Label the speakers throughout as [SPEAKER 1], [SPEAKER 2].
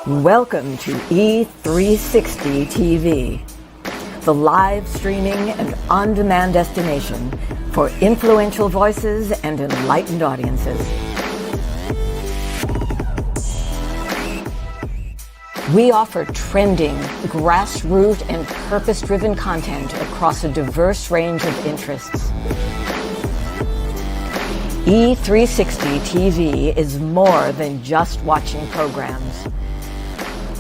[SPEAKER 1] Welcome to E360 TV, the live streaming and on-demand destination for influential voices and enlightened audiences. We offer trending, grassroots, and purpose-driven content across a diverse range of interests. E360 TV is more than just watching programs.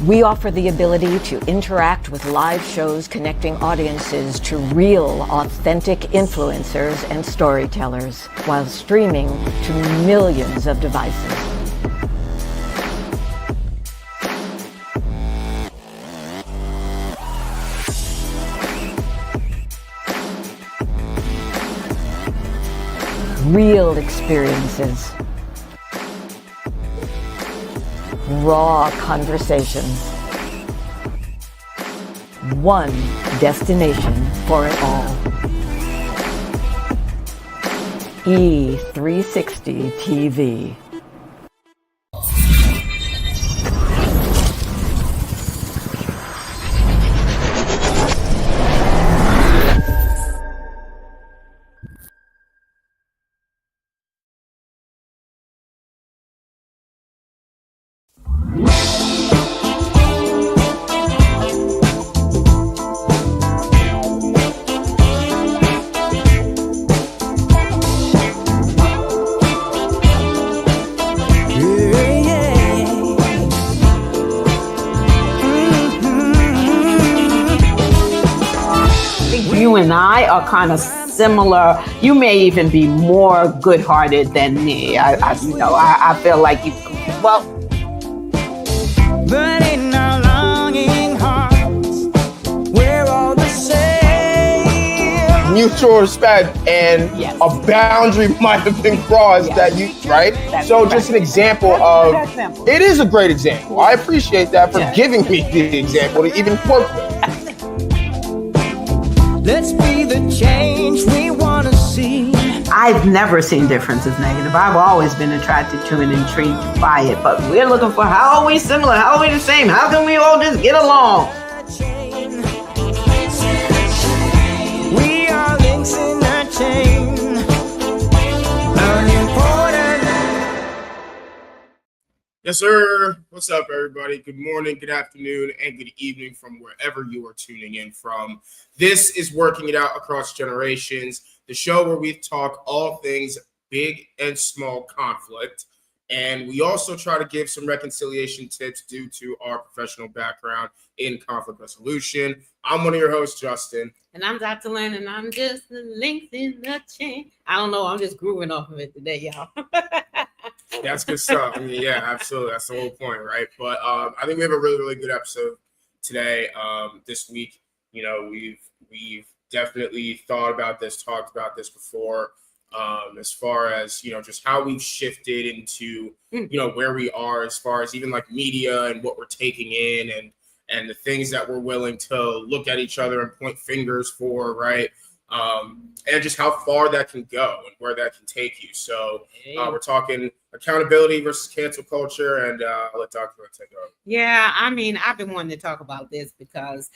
[SPEAKER 1] We offer the ability to interact with live shows connecting audiences to real, authentic influencers and storytellers while streaming to millions of devices. Real experiences. Raw conversations. One destination for it all. E360 TV.
[SPEAKER 2] You and I are kind of similar. You may even be more good-hearted than me. I feel like you. Well,
[SPEAKER 3] but in our longing hearts, we're all the same.
[SPEAKER 4] Mutual respect and
[SPEAKER 2] yes.
[SPEAKER 4] A boundary might have been crossed
[SPEAKER 2] Yes.
[SPEAKER 4] that you right.
[SPEAKER 2] That's
[SPEAKER 4] So
[SPEAKER 2] correct.
[SPEAKER 4] just an example
[SPEAKER 2] That's
[SPEAKER 4] of
[SPEAKER 2] a good example.
[SPEAKER 4] it is a great example. I appreciate that for
[SPEAKER 2] Yes.
[SPEAKER 4] giving me the example to even work with.
[SPEAKER 3] Let's be the change we want to see.
[SPEAKER 2] I've never seen differences negative. I've always been attracted to and intrigued by it. But we're looking for how are we similar? How are we the same? How can we all just get along?
[SPEAKER 3] We are links in a chain.
[SPEAKER 4] Yes, sir. What's up, everybody? Good morning, good afternoon, and good evening from wherever you are tuning in from. This is Working It Out Across Generations, the show where we talk all things big and small conflict. And we also try to give some reconciliation tips due to our professional background in conflict resolution. I'm one of your hosts, Justin.
[SPEAKER 2] And I'm Dr. Lynn, and I'm just the links in the chain. I don't know. I'm just grooving off of it today, y'all.
[SPEAKER 4] That's good stuff. I mean, yeah, absolutely. That's the whole point, right? But I think we have a really, really good episode today. This week, you know, we've definitely thought about this, talked about this before, as far as, you know, just how we've shifted into, you know, where we are as far as even like media and what we're taking in and the things that we're willing to look at each other and point fingers for, right? And just how far that can go and where that can take you. So we're talking accountability versus cancel culture, and I'll let Dr. take over.
[SPEAKER 2] Yeah, I mean, I've been wanting to talk about this because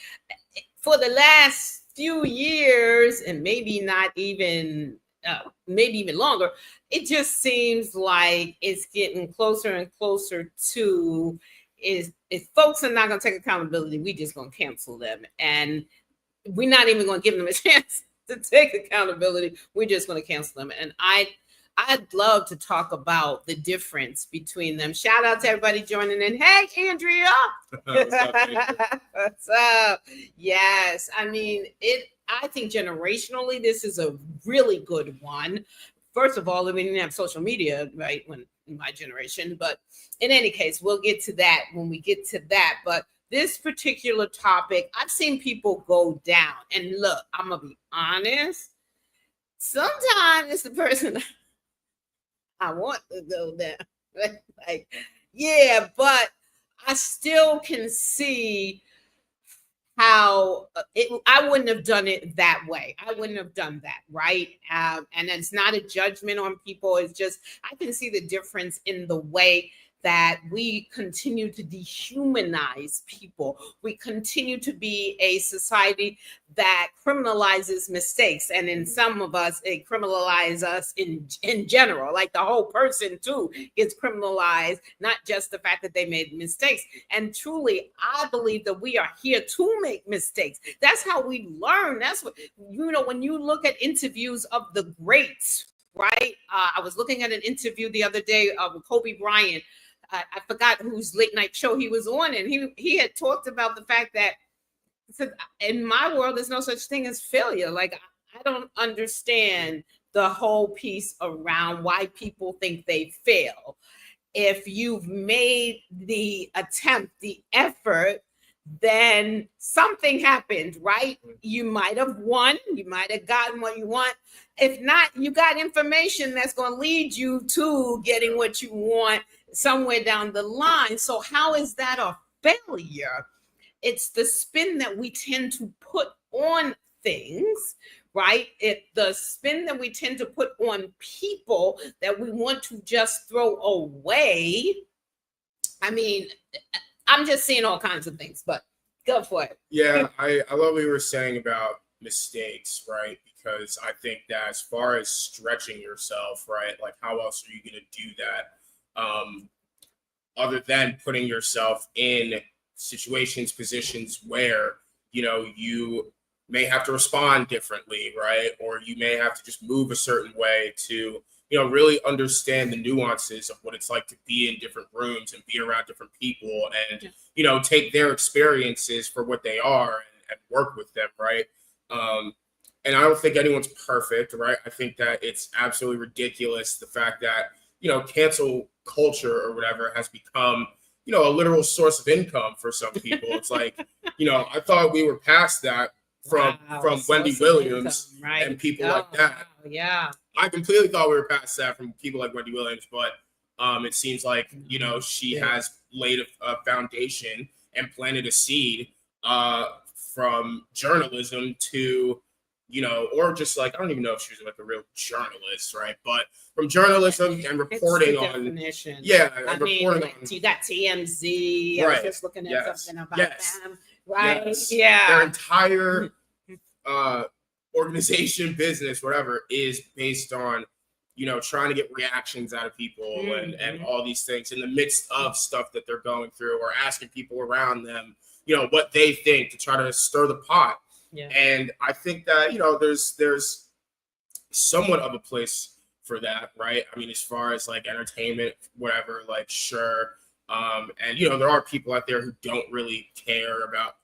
[SPEAKER 2] for the last few years, and maybe not even, maybe even longer, it just seems like it's getting closer and closer to is if folks are not going to take accountability, we just going to cancel them. And we're not even going to give them a chance to take accountability. We're just going to cancel them. And I'd love to talk about the difference between them. Shout out to everybody joining in. Hey, Andrea.
[SPEAKER 4] What's up, Andrea?
[SPEAKER 2] What's up? Yes. I mean, I think generationally, this is a really good one. First of all, we didn't have social media, right, when in my generation. But in any case, we'll get to that when we get to that. But this particular topic, I've seen people go down. And look, I'm going to be honest. Sometimes it's the person I want to go down. Like, yeah, but I still can see how I wouldn't have done it that way. I wouldn't have done that, right? And it's not a judgment on people. It's just I can see the difference in the way that we continue to dehumanize people. We continue to be a society that criminalizes mistakes. And in some of us, it criminalizes us in general, like the whole person too is criminalized, not just the fact that they made mistakes. And truly, I believe that we are here to make mistakes. That's how we learn. That's what, when you look at interviews of the greats, right? I was looking at an interview the other day of Kobe Bryant. I forgot whose late night show he was on, and he had talked about the fact that in my world, there's no such thing as failure. Like, I don't understand the whole piece around why people think they fail. If you've made the attempt, the effort, then something happened, right? You might have won, you might have gotten what you want. If not, you got information that's going to lead you to getting what you want somewhere down the line. So how is that a failure? It's the spin that we tend to put on things, right? The spin that we tend to put on people that we want to just throw away. I mean, I'm just seeing all kinds of things, but go for it.
[SPEAKER 4] Yeah, I love what you were saying about mistakes, right? Because I think that as far as stretching yourself, right, like how else are you going to do that other than putting yourself in situations, positions where, you may have to respond differently, right? Or you may have to just move a certain way to, really understand the nuances of what it's like to be in different rooms and be around different people and, take their experiences for what they are and work with them, right? And I don't think anyone's perfect, right? I think that it's absolutely ridiculous, the fact that, cancel culture or whatever has become, a literal source of income for some people. It's like, I thought we were past that from Wendy Williams income, right? And people like that.
[SPEAKER 2] Wow, yeah.
[SPEAKER 4] I completely thought we were past that from people like Wendy Williams, but it seems like, she has laid a foundation and planted a seed from journalism to, or just like, I don't even know if she was like a real journalist, right? But from journalism and reporting on, reporting on,
[SPEAKER 2] you got TMZ.
[SPEAKER 4] Right.
[SPEAKER 2] I was just looking at something about them, right?
[SPEAKER 4] Yes.
[SPEAKER 2] Yeah.
[SPEAKER 4] Their entire organization, business, whatever, is based on, trying to get reactions out of people and all these things in the midst of stuff that they're going through, or asking people around them, what they think to try to stir the pot. Yeah. And I think that, there's somewhat of a place for that, right? I mean, as far as like entertainment, whatever, like, sure. And, there are people out there who don't really care about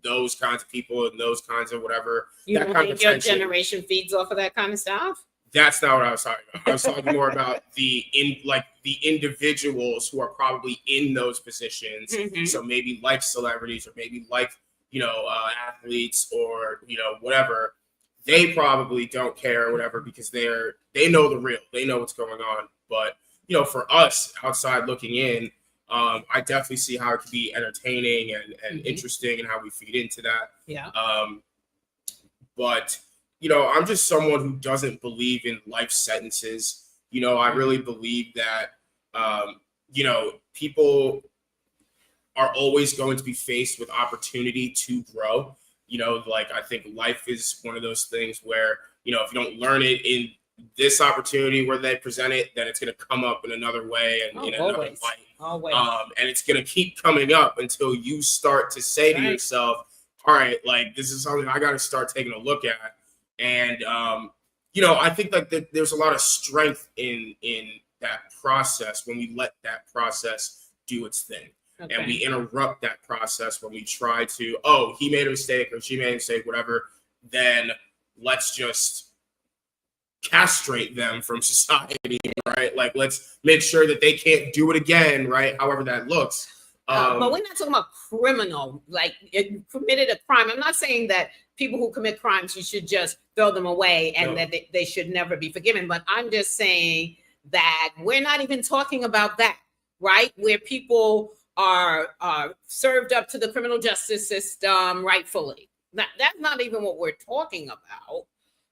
[SPEAKER 4] those kinds of people and those kinds of whatever.
[SPEAKER 2] You don't think your generation feeds off of that kind of stuff?
[SPEAKER 4] That's not what I was talking about. I was talking more about the individuals who are probably in those positions. Mm-hmm. So maybe like celebrities, or maybe like, athletes, or, whatever. They probably don't care or whatever, because they know the real, they know what's going on. But, for us outside looking in, I definitely see how it could be entertaining and interesting, and how we feed into that.
[SPEAKER 2] Yeah.
[SPEAKER 4] But, I'm just someone who doesn't believe in life sentences. I really believe that, people are always going to be faced with opportunity to grow. Like, I think life is one of those things where, if you don't learn it in this opportunity where they present it, then it's going to come up in another way and in another light.
[SPEAKER 2] Always.
[SPEAKER 4] And it's going to keep coming up until you start to say to yourself, all right, like, this is something I got to start taking a look at. And, I think that there's a lot of strength in that process when we let that process do its thing. Okay. And we interrupt that process when we try to, he made a mistake or she made a mistake, whatever, then let's just castrate them from society, right? Like, let's make sure that they can't do it again, right? However that looks.
[SPEAKER 2] But we're not talking about criminal, like, you committed a crime. I'm not saying that people who commit crimes, you should just throw them away and that they should never be forgiven. But I'm just saying that we're not even talking about that, right? Where people are served up to the criminal justice system rightfully. That's not even what we're talking about.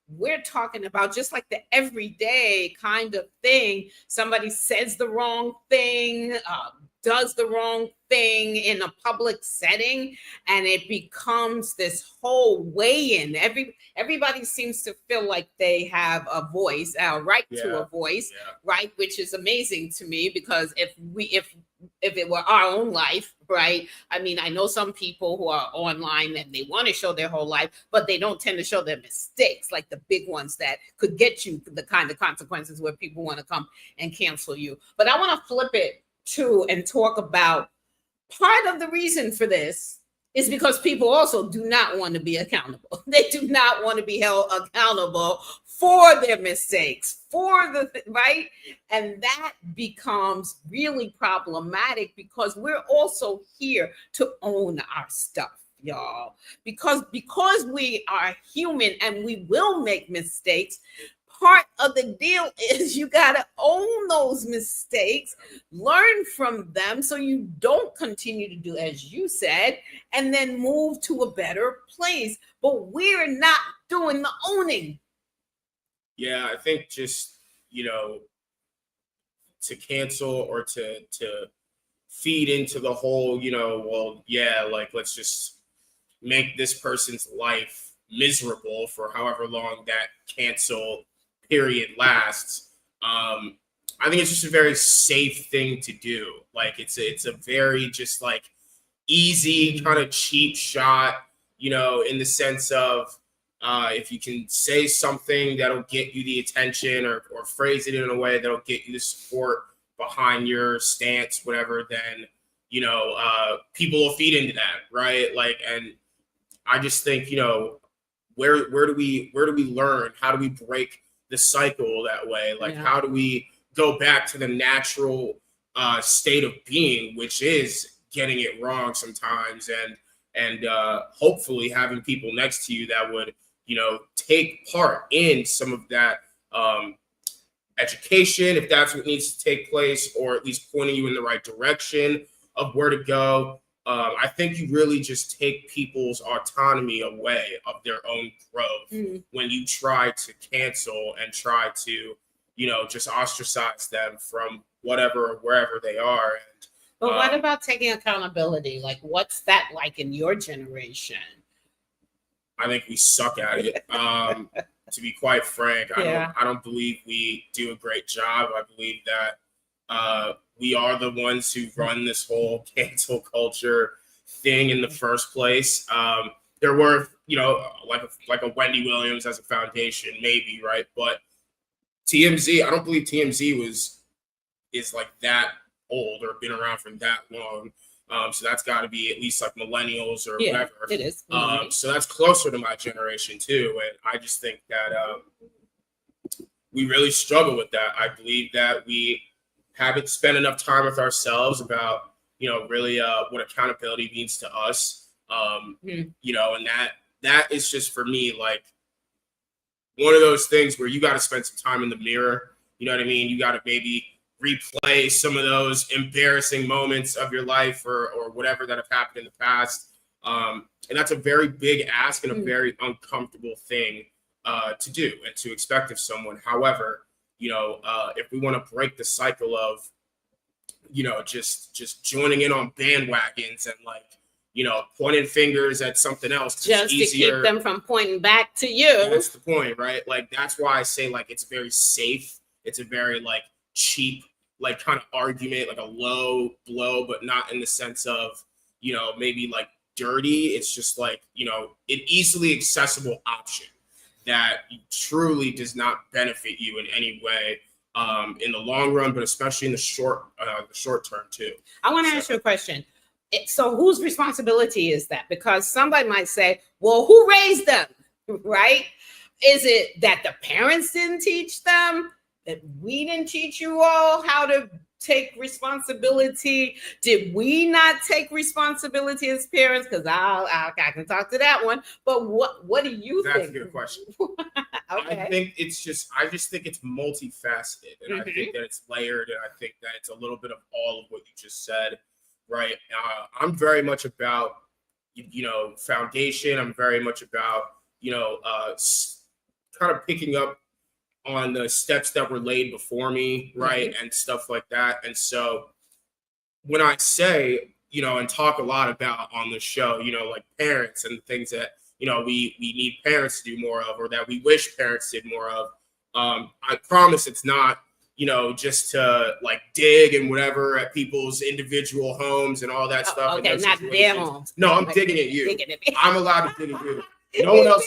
[SPEAKER 2] we're talking about just like the everyday kind of thing. Somebody says the wrong thing, does the wrong thing in a public setting, and it becomes this whole weigh-in. Everybody seems to feel like they have a voice, a right to a voice, right? Which is amazing to me, because if it were our own life, right? I mean, I know some people who are online and they want to show their whole life, but they don't tend to show their mistakes, like the big ones that could get you the kind of consequences where people want to come and cancel you. But I want to flip it too and talk about part of the reason for this is because people also do not want to be accountable. They do not want to be held accountable for their mistakes, right? And that becomes really problematic, because we're also here to own our stuff, y'all. Because we are human and we will make mistakes. Part of the deal is you got to own those mistakes, learn from them so you don't continue to do as you said, and then move to a better place. But we're not doing the owning.
[SPEAKER 4] Yeah, I think just, to cancel or to feed into the whole, well, yeah, like, let's just make this person's life miserable for however long that cancel period lasts. I think it's just a very safe thing to do. Like, it's a very just like easy kind of cheap shot, in the sense of if you can say something that'll get you the attention, or phrase it in a way that'll get you the support behind your stance, whatever, then people will feed into that, right? Like, and I just think, where do we learn? How do we break the cycle that way? Like, how do we go back to the natural state of being, which is getting it wrong sometimes, and hopefully having people next to you that would, take part in some of that education, if that's what needs to take place, or at least pointing you in the right direction of where to go. I think you really just take people's autonomy away of their own growth when you try to cancel and try to, just ostracize them from whatever or wherever they are. And,
[SPEAKER 2] but what about taking accountability? Like, what's that like in your generation?
[SPEAKER 4] I think we suck at it. To be quite frank, I don't believe we do a great job. I believe that we are the ones who run this whole cancel culture thing in the first place. There were, like a Wendy Williams as a foundation, maybe, right? But TMZ, I don't believe TMZ is like that old or been around for that long. So that's got to be at least like millennials or whatever.
[SPEAKER 2] It is.
[SPEAKER 4] So that's closer to my generation too. And I just think that we really struggle with that. I believe that we haven't spent enough time with ourselves about, really what accountability means to us. And that is just, for me, like one of those things where you got to spend some time in the mirror. You know what I mean? You got to maybe replay some of those embarrassing moments of your life or whatever that have happened in the past. And that's a very big ask and a very uncomfortable thing to do and to expect of someone. However, if we want to break the cycle of, just joining in on bandwagons and like, pointing fingers at something else
[SPEAKER 2] just to keep them from pointing back to you.
[SPEAKER 4] That's the point, right? Like, that's why I say, like, it's very safe. It's a very like cheap, like kind of argument, like a low blow, but not in the sense of, maybe like dirty. It's just like, an easily accessible option that truly does not benefit you in any way in the long run, but especially in the short term too.
[SPEAKER 2] I want to ask you a question. So whose responsibility is that? Because somebody might say, well, who raised them, right? Is it that the parents didn't teach them? That we didn't teach you all how to take responsibility? Did we not take responsibility as parents? Because I can talk to that one. But what do you think?
[SPEAKER 4] That's a good question. Okay. I just think it's multifaceted, and I think that it's layered, and I think that it's a little bit of all of what you just said, right? I'm very much about, foundation. I'm very much about, kind of picking up on the steps that were laid before me, right, and stuff like that. And so when I say, and talk a lot about on the show, like parents and things that, we need parents to do more of, or that we wish parents did more of. I promise it's not, just to like dig and whatever at people's individual homes and all that stuff.
[SPEAKER 2] Okay, not their homes.
[SPEAKER 4] No, I'm digging at you.
[SPEAKER 2] Digging at me.
[SPEAKER 4] I'm allowed to dig at you. No one else.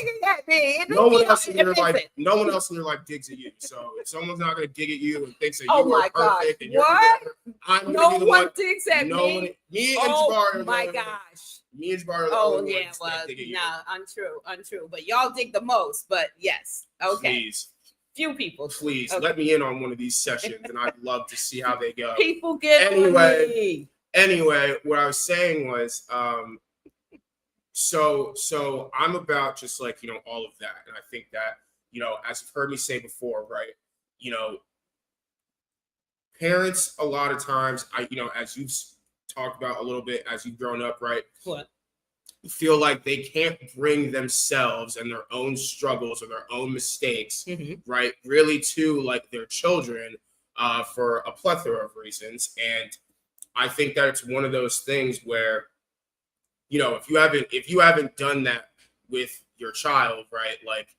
[SPEAKER 4] No one else in your life.
[SPEAKER 2] Listen.
[SPEAKER 4] No one else in your life digs at you. So if someone's not going to dig at you and thinks that you
[SPEAKER 2] Oh
[SPEAKER 4] are
[SPEAKER 2] my God.
[SPEAKER 4] perfect, and you're
[SPEAKER 2] What?
[SPEAKER 4] I'm
[SPEAKER 2] No
[SPEAKER 4] gonna be the
[SPEAKER 2] one digs at
[SPEAKER 4] no
[SPEAKER 2] me.
[SPEAKER 4] one. Me and
[SPEAKER 2] Oh
[SPEAKER 4] Jabbar are
[SPEAKER 2] my
[SPEAKER 4] the-
[SPEAKER 2] gosh.
[SPEAKER 4] Me and Jabbar are the
[SPEAKER 2] Oh
[SPEAKER 4] only
[SPEAKER 2] yeah,
[SPEAKER 4] ones
[SPEAKER 2] well,
[SPEAKER 4] that dig at you.
[SPEAKER 2] nah, untrue. But y'all dig the most. But yes, okay.
[SPEAKER 4] Please,
[SPEAKER 2] Few people.
[SPEAKER 4] please
[SPEAKER 2] Okay.
[SPEAKER 4] let me in on one of these sessions, and I'd love to see how they go.
[SPEAKER 2] People get
[SPEAKER 4] Anyway.
[SPEAKER 2] on me.
[SPEAKER 4] Anyway, what I was saying was, so I'm about just like, all of that. And I think that, as you've heard me say before, right, parents, a lot of times, as you've talked about a little bit, as you've grown up, right,
[SPEAKER 2] What?
[SPEAKER 4] feel like they can't bring themselves and their own struggles or their own mistakes, right, really to like their children for a plethora of reasons. And I think that it's one of those things where, if you haven't done that with your child, right, like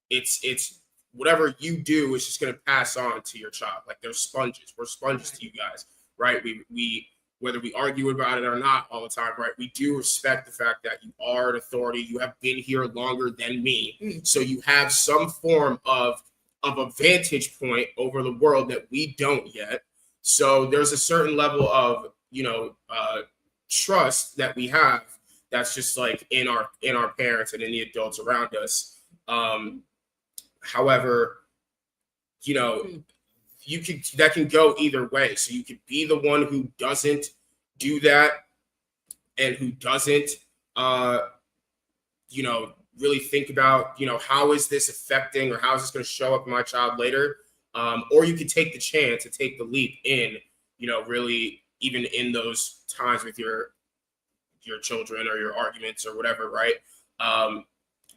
[SPEAKER 4] it's whatever you do is just going to pass on to your child. Like they're sponges. We're sponges to you guys, right? We whether we argue about it or not all the time, right? We do respect the fact that you are an authority. You have been here longer than me. So you have some form of a vantage point over the world that we don't yet. So there's a certain level of, trust that we have that's just like in our parents and in the adults around us. However, that can go either way. So you could be the one who doesn't do that and who doesn't, really think about, how is this affecting or how is this going to show up in my child later? Or you could take the chance and take the leap in, really even in those times with your children or your arguments or whatever, right?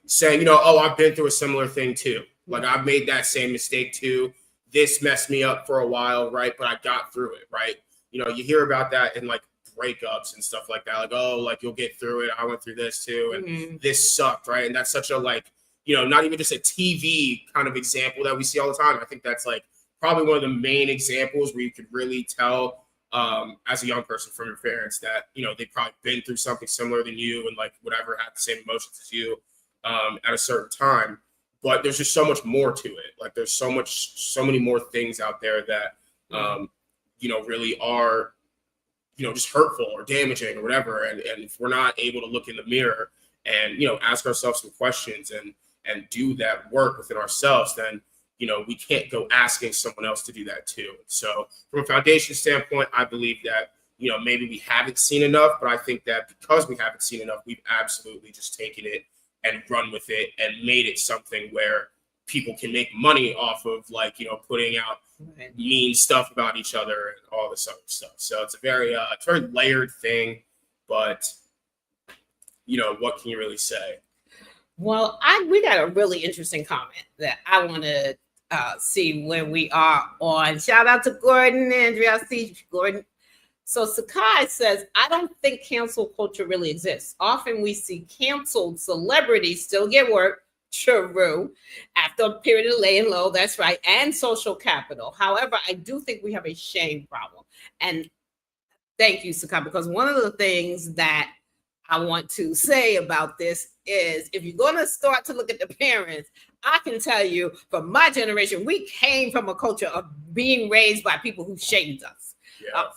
[SPEAKER 4] Saying, I've been through a similar thing too. Like I've made that same mistake too. This messed me up for a while, right? But I got through it, right? You hear about that in like breakups and stuff like that. Like, oh, like you'll get through it. I went through this too. And this sucked, right? And that's such a like, not even just a TV kind of example that we see all the time. I think that's like probably one of the main examples where you could really tell as a young person from your parents that, they've probably been through something similar than you and like whatever, had the same emotions as you at a certain time. But there's just so much more to it. Like there's so many more things out there that, really are, just hurtful or damaging or whatever. And if we're not able to look in the mirror and, ask ourselves some questions and do that work within ourselves, then, we can't go asking someone else to do that too. So from a foundation standpoint, I believe that, maybe we haven't seen enough, but I think that because we haven't seen enough, we've absolutely just taken it and run with it and made it something where people can make money off of like, putting out mean stuff about each other and all this other stuff. So it's a very layered thing, but what can you really say?
[SPEAKER 2] Well, we got a really interesting comment that I want to see where we are on. Shout out to Gordon, Andrea. I see Gordon. So Sakai says, I don't think cancel culture really exists. Often we see canceled celebrities still get work. True. After a period of laying low, that's right. And social capital. However, I do think we have a shame problem. And thank you, Sakai, because one of the things that I want to say about this is if you're going to start to look at the parents, I can tell you from my generation, we came from a culture of being raised by people who shamed us.
[SPEAKER 4] Yeah,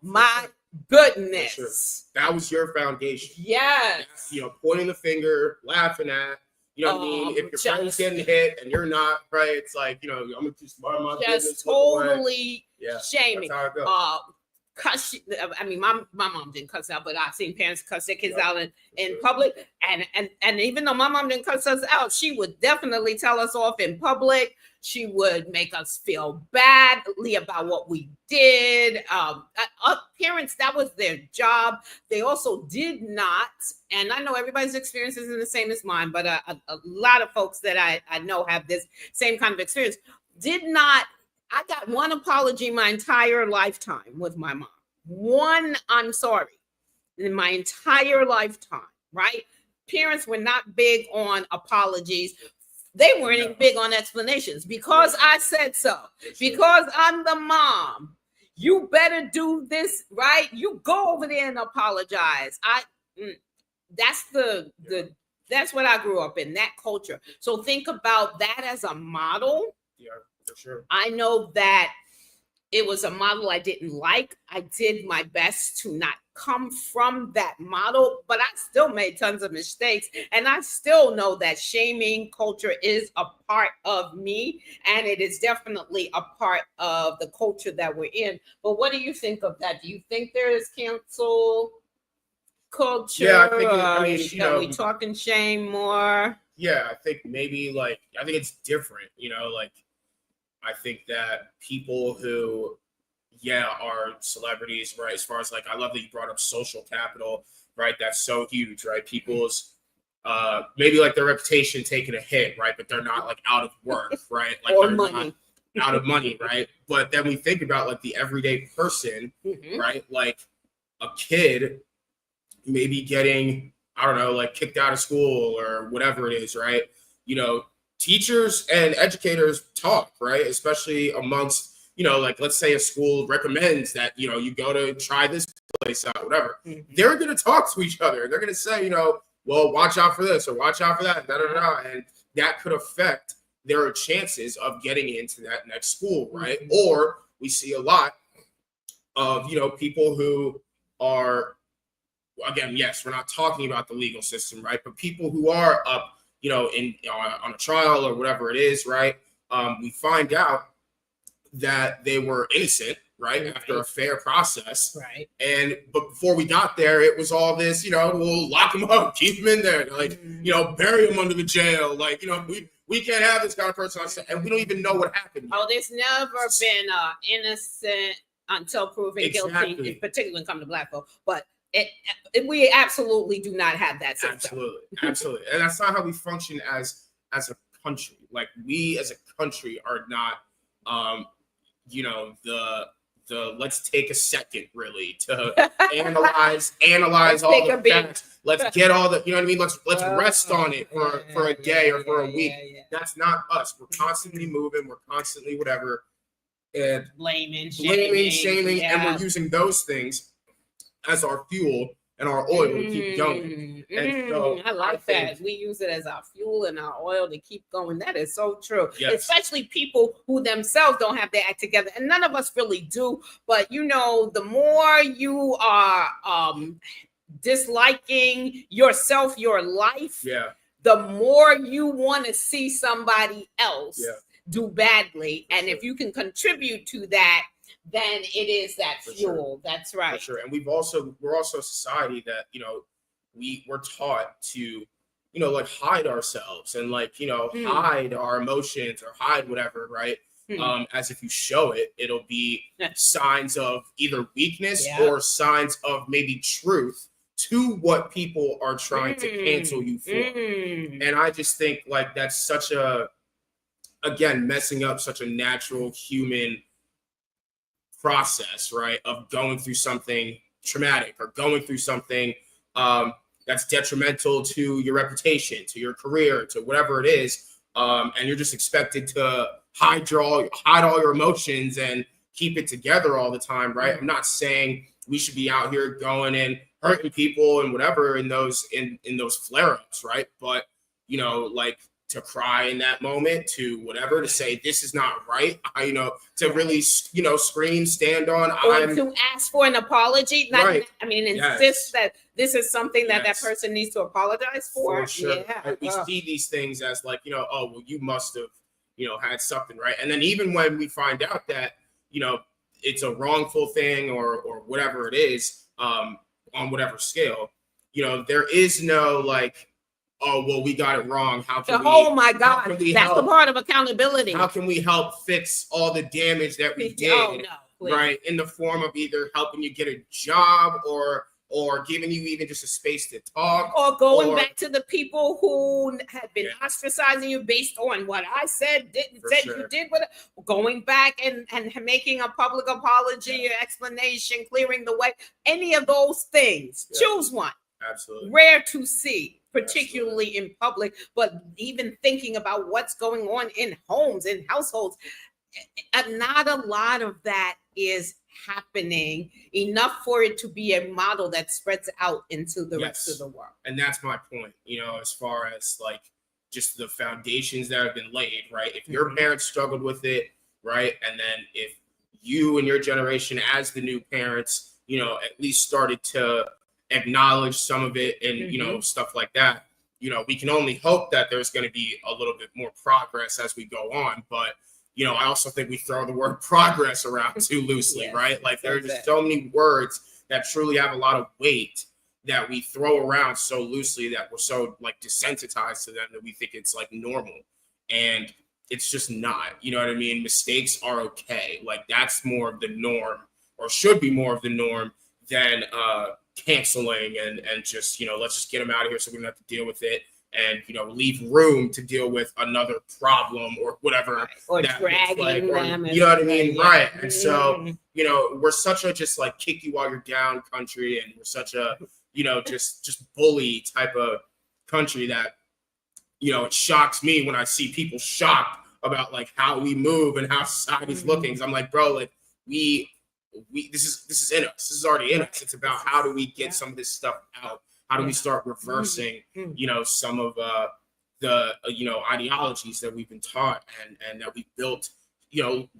[SPEAKER 2] my goodness.
[SPEAKER 4] Sure. That was your foundation.
[SPEAKER 2] Yes.
[SPEAKER 4] Pointing the finger, laughing at, what I mean? If your friend's getting hit and you're not, right? It's like, I'm going to just mind my business.
[SPEAKER 2] Just totally shaming.
[SPEAKER 4] That's how it goes.
[SPEAKER 2] My mom didn't cuss out, but I've seen parents cuss their kids out in public. And even though my mom didn't cuss us out, she would definitely tell us off in public. She would make us feel badly about what we did. Parents parents, that was their job. They also did not, and I know everybody's experience isn't the same as mine, but a lot of folks that I know have this same kind of experience, did not. I got one apology my entire lifetime with my mom. One, I'm sorry, in my entire lifetime, right? Parents were not big on apologies. They weren't even big on explanations. Because I said so, because I'm the mom, you better do this, right? You go over there and apologize. That's what I grew up in, that culture. So think about that as a model.
[SPEAKER 4] Yeah, for sure.
[SPEAKER 2] I know that it was a model I didn't like. I did my best to not come from that model, but I still made tons of mistakes. And I still know that shaming culture is a part of me, and it is definitely a part of the culture that we're in. But what do you think of that? Do you think there is cancel culture?
[SPEAKER 4] Yeah, I think
[SPEAKER 2] are we talking shame more?
[SPEAKER 4] Yeah, I think maybe I think it's different, I think that people who, are celebrities, right? As far as I love that you brought up social capital, right? That's so huge, right? People's maybe their reputation taking a hit, right? But they're not out of work, right?
[SPEAKER 2] Or
[SPEAKER 4] they're
[SPEAKER 2] money.
[SPEAKER 4] Not out of money, right? But then we think about the everyday person, right? A kid maybe getting, I don't know, kicked out of school or whatever it is, right? Teachers and educators talk, right? Especially amongst, let's say a school recommends that, you go to try this place out, whatever. They're going to talk to each other. They're going to say, well, watch out for this or watch out for that, and that could affect their chances of getting into that next school, right? Or we see a lot of, people who are, again, yes, we're not talking about the legal system, right? But people who are up, on a trial or whatever it is, right? We find out that they were innocent, right? After a fair process.
[SPEAKER 2] Right.
[SPEAKER 4] But before we got there, it was all this, we'll lock them up, keep them in there, bury them under the jail. We can't have this kind of person. And we don't even know what happened.
[SPEAKER 2] Oh, there's never been innocent until proven guilty, particularly when it comes to Black folk. But we absolutely do not have that system.
[SPEAKER 4] Absolutely. And that's not how we function as a country. We as a country are not, the let's take a second really to analyze all the facts. Let's get all the, you know what I mean? Let's rest on it for a day or for a week. That's not us. We're constantly moving. We're constantly whatever. And
[SPEAKER 2] blaming,
[SPEAKER 4] shaming, and we're using those things as our fuel and our oil to keep going. And so
[SPEAKER 2] I like that. We use it as our fuel and our oil to keep going. That is so true. Yes. Especially people who themselves don't have their act together. And none of us really do. But, the more you are disliking yourself, your life, the more you want to see somebody else do badly. And if you can contribute to that, then it is that fuel. Sure. That's right.
[SPEAKER 4] For sure. And we're also a society that, we're taught to, hide ourselves and hide our emotions or hide whatever, right? As if you show it, it'll be signs of either weakness or signs of maybe truth to what people are trying to cancel you for. And I just think that's such again, messing up such a natural human process, right, of going through something traumatic or going through something that's detrimental to your reputation, to your career, to whatever it is, and you're just expected to hide all your emotions and keep it together all the time, right? I'm not saying we should be out here going and hurting people and whatever in those flare-ups, right? But to cry in that moment, to whatever, to say this is not right, to really, scream, stand on.
[SPEAKER 2] Or to ask for an apology. Insist that this is something that that person needs to apologize for.
[SPEAKER 4] For sure. Yeah. We see these things as oh, well, you must have, had something, right? And then even when we find out that, it's a wrongful thing or whatever it is, on whatever scale, there is no oh, well, we got it wrong. How can
[SPEAKER 2] my God, that's the part of accountability.
[SPEAKER 4] How can we help fix all the damage that we did?
[SPEAKER 2] Oh, no. Exactly.
[SPEAKER 4] right? In the form of either helping you get a job or giving you even just a space to talk.
[SPEAKER 2] Or going back to the people who had been ostracizing you based on what I said, you did what, going back and making a public apology, or explanation, clearing the way, any of those things. Choose one.
[SPEAKER 4] Absolutely.
[SPEAKER 2] Rare to see, particularly in public, but even thinking about what's going on in homes, in households, not a lot of that is happening enough for it to be a model that spreads out into the rest of the world.
[SPEAKER 4] And that's my point, as far as like just the foundations that have been laid, right? If your parents struggled with it, right? And then if you and your generation as the new parents, at least started to acknowledge some of it and, stuff like that, we can only hope that there's going to be a little bit more progress as we go on. But I also think we throw the word progress around too loosely, right? Like there are just so many words that truly have a lot of weight that we throw around so loosely that we're so like desensitized to them that we think it's like normal. And it's just not, you know what I mean? Mistakes are okay. Like that's more of the norm, or should be more of the norm than canceling and just, let's just get them out of here so we don't have to deal with it. And leave room to deal with another problem or whatever,
[SPEAKER 2] or dragging them,
[SPEAKER 4] you know what I mean, right? And so we're such a just like kick you while you're down country, and we're such a just bully type of country that it shocks me when I see people shocked about like how we move and how society's looking. So I'm like, bro, like we this is in us. This is already in us. It's about how do we get some of this stuff out. How do we start reversing, some of the ideologies that we've been taught and that we built,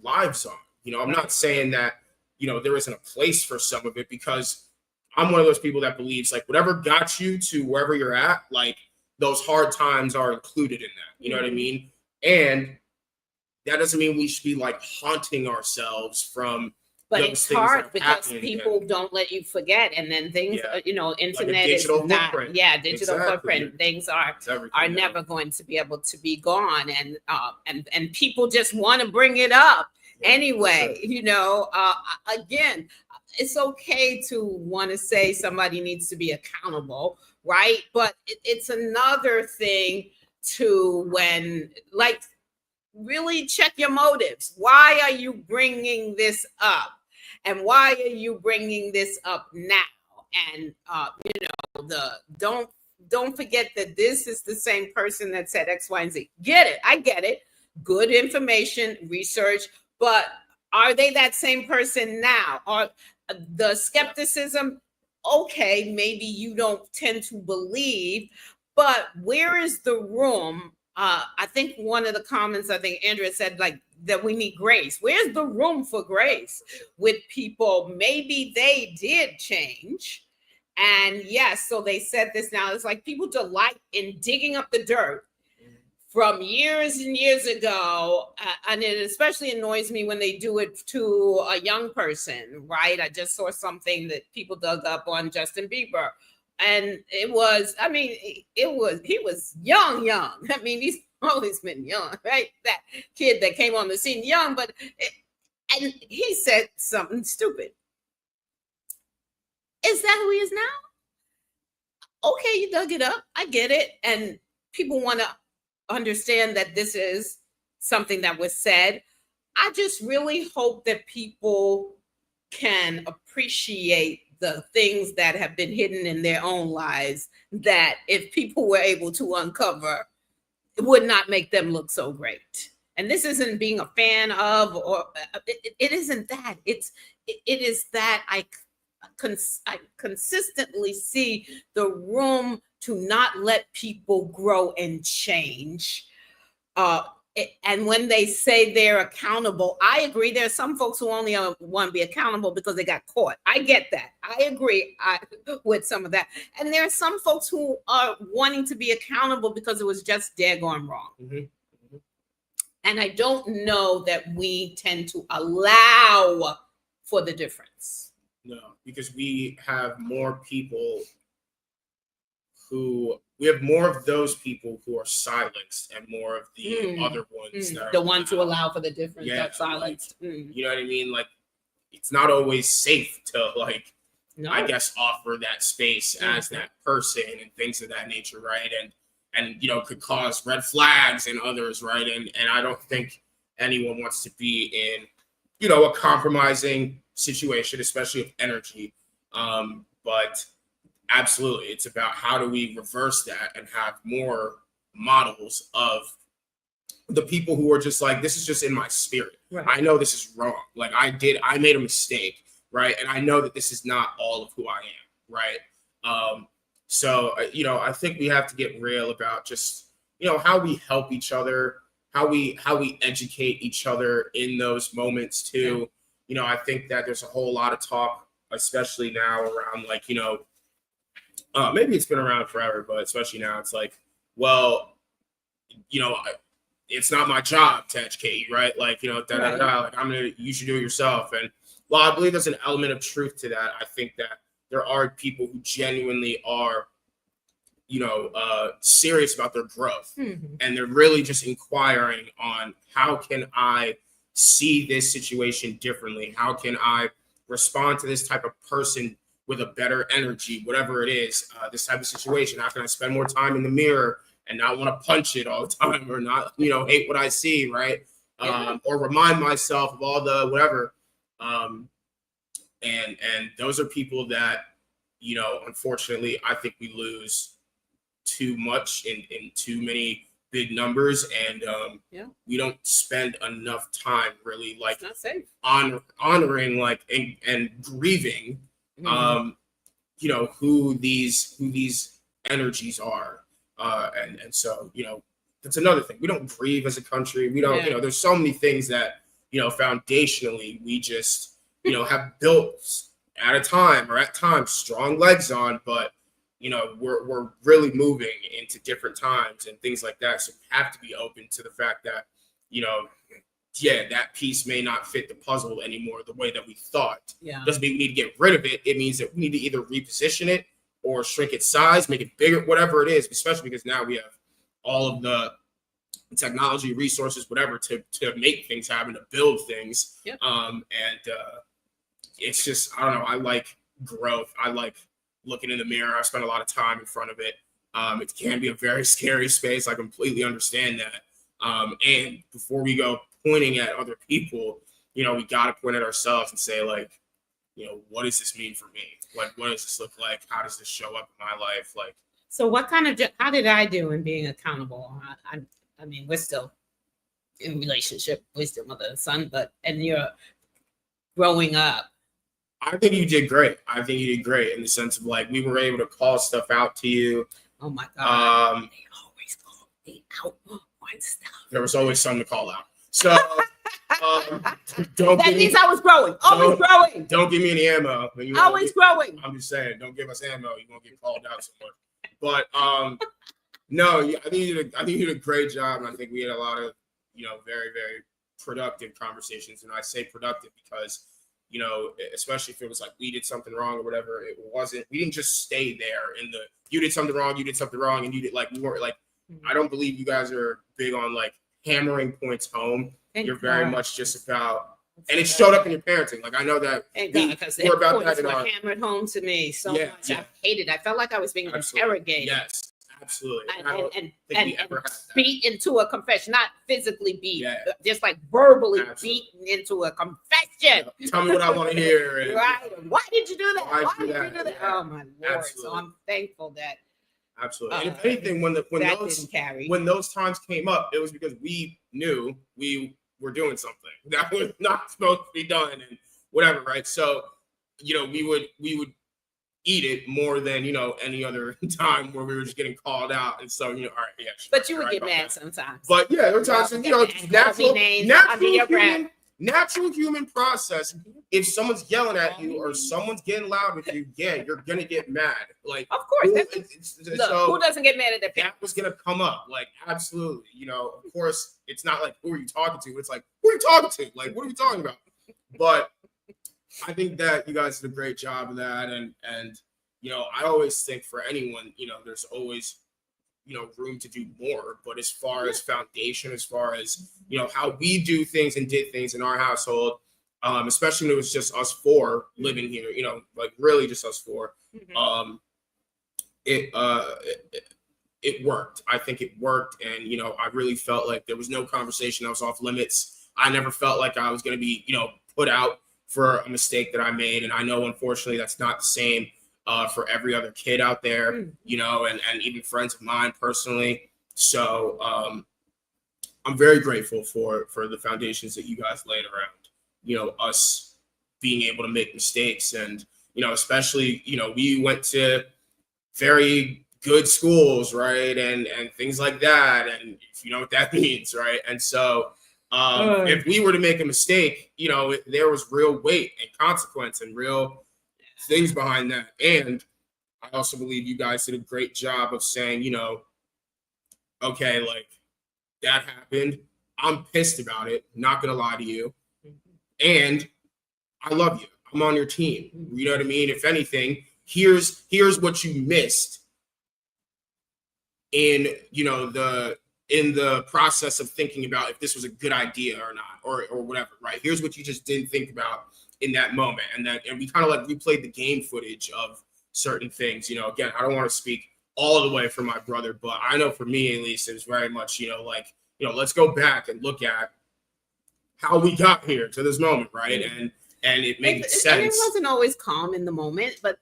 [SPEAKER 4] lives on. I'm not saying that, there isn't a place for some of it, because I'm one of those people that believes like whatever got you to wherever you're at, like those hard times are included in that. You know what I mean? And that doesn't mean we should be like haunting ourselves from.
[SPEAKER 2] But it's hard because people don't let you forget, and then things, internet like is not, digital footprint. Things are never going to be able to be gone, and people just want to bring it up anyway. Again, it's okay to want to say somebody needs to be accountable, right? But it's another thing to when like really check your motives. Why are you bringing this up? And why are you bringing this up now? And don't forget that this is the same person that said X, Y, and Z. Get it? I get it. Good information, research, but are they that same person now? Or the skepticism? Okay, maybe you don't tend to believe, but where is the room? I think one of the comments, I think Andrea said, like, that we need grace. Where's the room for grace with people? Maybe they did change. And yes, so they said this now. It's like people delight in digging up the dirt from years and years ago. And it especially annoys me when they do it to a young person, right? I just saw something that people dug up on Justin Bieber. And he was young. I mean, he's always been young, right? That kid that came on the scene young, and he said something stupid. Is that who he is now? Okay, you dug it up. I get it. And people want to understand that this is something that was said. I just really hope that people can appreciate the things that have been hidden in their own lives, that if people were able to uncover, it would not make them look so great. And this isn't being a fan of, or it isn't that. It is that I consistently see the room to not let people grow and change. And when they say they're accountable, I agree. There are some folks who only want to be accountable because they got caught. I get that. I agree with some of that. And there are some folks who are wanting to be accountable because it was just daggone wrong. And I don't know that we tend to allow for the difference.
[SPEAKER 4] No, because we have more people we have more of those people who are silenced and more of the other ones.
[SPEAKER 2] The ones who allow for the difference, that silenced.
[SPEAKER 4] You know what I mean? Like, it's not always safe to like,
[SPEAKER 2] No.
[SPEAKER 4] I guess, offer that space as that person and things of that nature, right? And you know, could cause red flags in others, right? And I don't think anyone wants to be in, you know, a compromising situation, especially of energy. But absolutely, it's about how do we reverse that and have more models of the people who are just like, this is just in my spirit.
[SPEAKER 2] Right.
[SPEAKER 4] I know this is wrong. Like I made a mistake, right? And I know that this is not all of who I am, right? So, you know, I think we have to get real about just, you know, how we help each other, how we educate each other in those moments too.
[SPEAKER 2] Yeah.
[SPEAKER 4] You know, I think that there's a whole lot of talk, especially now around like, you know, maybe it's been around forever, but especially now it's like, well, you know, it's not my job to educate you, right? Like, you know, like you should do it yourself. And while I believe there's an element of truth to that, I think that there are people who genuinely are, you know, serious about their growth. And they're really just inquiring on how can I see this situation differently? How can I respond to this type of person with a better energy, whatever it is, this type of situation? How can I spend more time in the mirror and not want to punch it all the time or not, you know, hate what I see, right? Or remind myself of all the whatever. And those are people that, you know, unfortunately, I think we lose too much in too many big numbers, and we don't spend enough time really like honoring like and grieving, you know, who these energies are, and so, you know, that's another thing. We don't grieve as a country. We don't, you know, there's so many things that, you know, foundationally we just, you know, have built at times strong legs on, but, you know, we're really moving into different times and things like that. So we have to be open to the fact that, you know, that piece may not fit the puzzle anymore the way that we thought. Doesn't mean we need to get rid of it. It means that we need to either reposition it or shrink its size, make it bigger, whatever it is, especially because now we have all of the technology, resources, whatever, to make things happen, to build things. It's just, I don't know, I like growth. I like looking in the mirror. I spend a lot of time in front of it. It can be a very scary space. I completely understand that. And before we go pointing at other people, you know, we got to point at ourselves and say, like, you know, what does this mean for me? Like, what does this look like? How does this show up in my life? Like,
[SPEAKER 2] so how did I do in being accountable? I mean, we're still in relationship, we're still mother and son, and you're growing up.
[SPEAKER 4] I think you did great. I think you did great in the sense of like, we were able to call stuff out to you.
[SPEAKER 2] Oh my God. They always call me out on stuff.
[SPEAKER 4] There was always something to call out. So
[SPEAKER 2] that means I was growing. Always growing.
[SPEAKER 4] Don't give me any ammo.
[SPEAKER 2] Always growing.
[SPEAKER 4] I'm just saying, don't give us ammo. You're gonna get called out so much. But no, I think you did a great job, and I think we had a lot of, you know, very, very productive conversations. And I say productive because, you know, especially if it was like we did something wrong or whatever, we didn't just stay there in the you did something wrong, and you did, like, we weren't like, I don't believe you guys are big on like hammering points home. You're very much just about, and it showed up in your parenting. Like, I know that
[SPEAKER 2] we're about that in our hammered home to me so much.
[SPEAKER 4] Yeah.
[SPEAKER 2] I hated it. I felt like I was being interrogated.
[SPEAKER 4] Yes, absolutely.
[SPEAKER 2] And beat into a confession, not physically beat, just like verbally beaten into a confession.
[SPEAKER 4] Tell me what I want to hear.
[SPEAKER 2] Right? Why did you do that? Why did you do that?
[SPEAKER 4] Yeah.
[SPEAKER 2] Oh my Lord! Absolutely. So I'm thankful that.
[SPEAKER 4] Absolutely. And if anything, when those times came up, it was because we knew we were doing something that was not supposed to be done and whatever, right? So, you know, we would eat it more than, you know, any other time where we were just getting called out. And so, you know, all right, yeah. Sure,
[SPEAKER 2] but you would get mad sometimes.
[SPEAKER 4] But yeah, there were times, you know, natural human process. If someone's yelling at you or someone's getting loud with you, you're gonna get mad. Like,
[SPEAKER 2] of course, who doesn't get mad at their parents?
[SPEAKER 4] That was gonna come up, like, absolutely. You know, of course, it's not like, who are you talking to? It's like, who are you talking to? Like, what are we talking about? But I think that you guys did a great job of that, and you know, I always think for anyone, you know, there's always, you know, room to do more. But as far as foundation, as far as, you know, how we do things and did things in our household, especially when it was just us four living here, like really just us four.
[SPEAKER 2] Mhm.
[SPEAKER 4] It worked. I think it worked. And, I really felt like there was no conversation that was off limits. I never felt like I was going to be, put out for a mistake that I made. And I know, unfortunately, that's not the same for every other kid out there, and even friends of mine personally. So I'm very grateful for the foundations that you guys laid around, us being able to make mistakes. And, especially, we went to very good schools, right? And things like that. And if you know what that means, right? And so if we were to make a mistake, there was real weight and consequence and real things behind that. And I also believe you guys did a great job of saying, okay, like that happened. I'm pissed about it. Not going to lie to you. And I love you. I'm on your team. You know what I mean? If anything, here's what you missed in the process of thinking about if this was a good idea or not, or whatever, right? Here's what you just didn't think about in that moment. And we kind of like replayed the game footage of certain things. Again, I don't want to speak all the way for my brother, but I know for me at least, it was very much, let's go back and look at how we got here to this moment, right? And it made sense.
[SPEAKER 2] And it wasn't always calm in the moment, but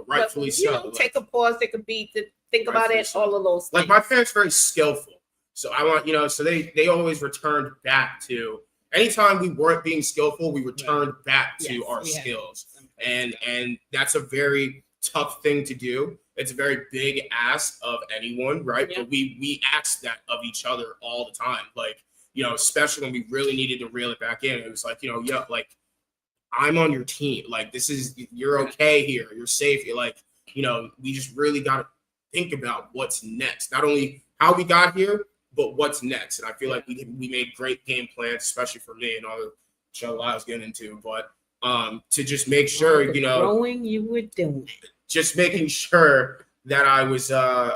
[SPEAKER 4] rightfully so.
[SPEAKER 2] Take a pause, take a beat, to think about it. So. All of those things.
[SPEAKER 4] Like my parents are very skillful, so I want so they always returned back to anytime we weren't being skillful, we returned back to our skills, and that's a very tough thing to do. It's a very big ask of anyone, right? Yeah. But we ask that of each other all the time, like especially when we really needed to reel it back in. It was like like. I'm on your team. Like, you're okay here. You're safe. You're like, we just really got to think about what's next. Not only how we got here, but what's next. And I feel like we made great game plans, especially for me and all the show I was getting into. But to just make sure,
[SPEAKER 2] growing you were doing.
[SPEAKER 4] Just making sure that I was going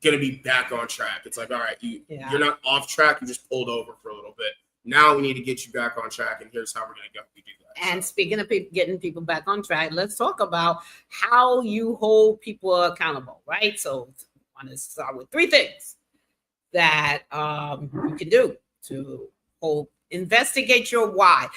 [SPEAKER 4] to be back on track. It's like, all right, you're not off track. You just pulled over for a little bit. Now we need to get you back on track, and here's how we're going to go. We do that.
[SPEAKER 2] And speaking of getting people back on track, let's talk about how you hold people accountable, right? So I want to start with 3 things that you can do to investigate your why.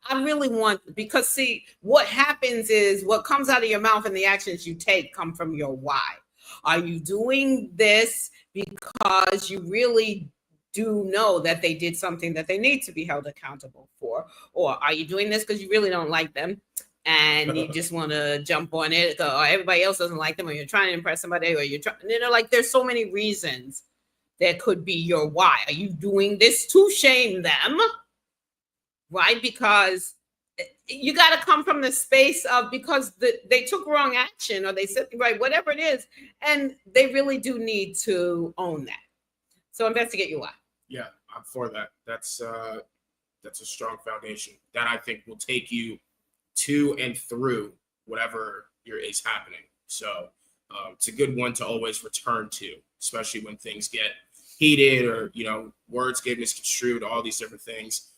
[SPEAKER 2] I really want, because see, what happens is what comes out of your mouth and the actions you take come from your why. Are you doing this because you really do know that they did something that they need to be held accountable for? Or are you doing this because you really don't like them and you just want to jump on it, or everybody else doesn't like them, or you're trying to impress somebody, or you're trying, like there's so many reasons that could be your why. Are you doing this to shame them? Right? Because you got to come from the space of, because they took wrong action, or they said, right, whatever it is, and they really do need to own that. So investigate your why.
[SPEAKER 4] Yeah, I'm for that. That's a strong foundation that I think will take you to and through whatever is happening. So it's a good one to always return to, especially when things get heated or, words get misconstrued, all these different things.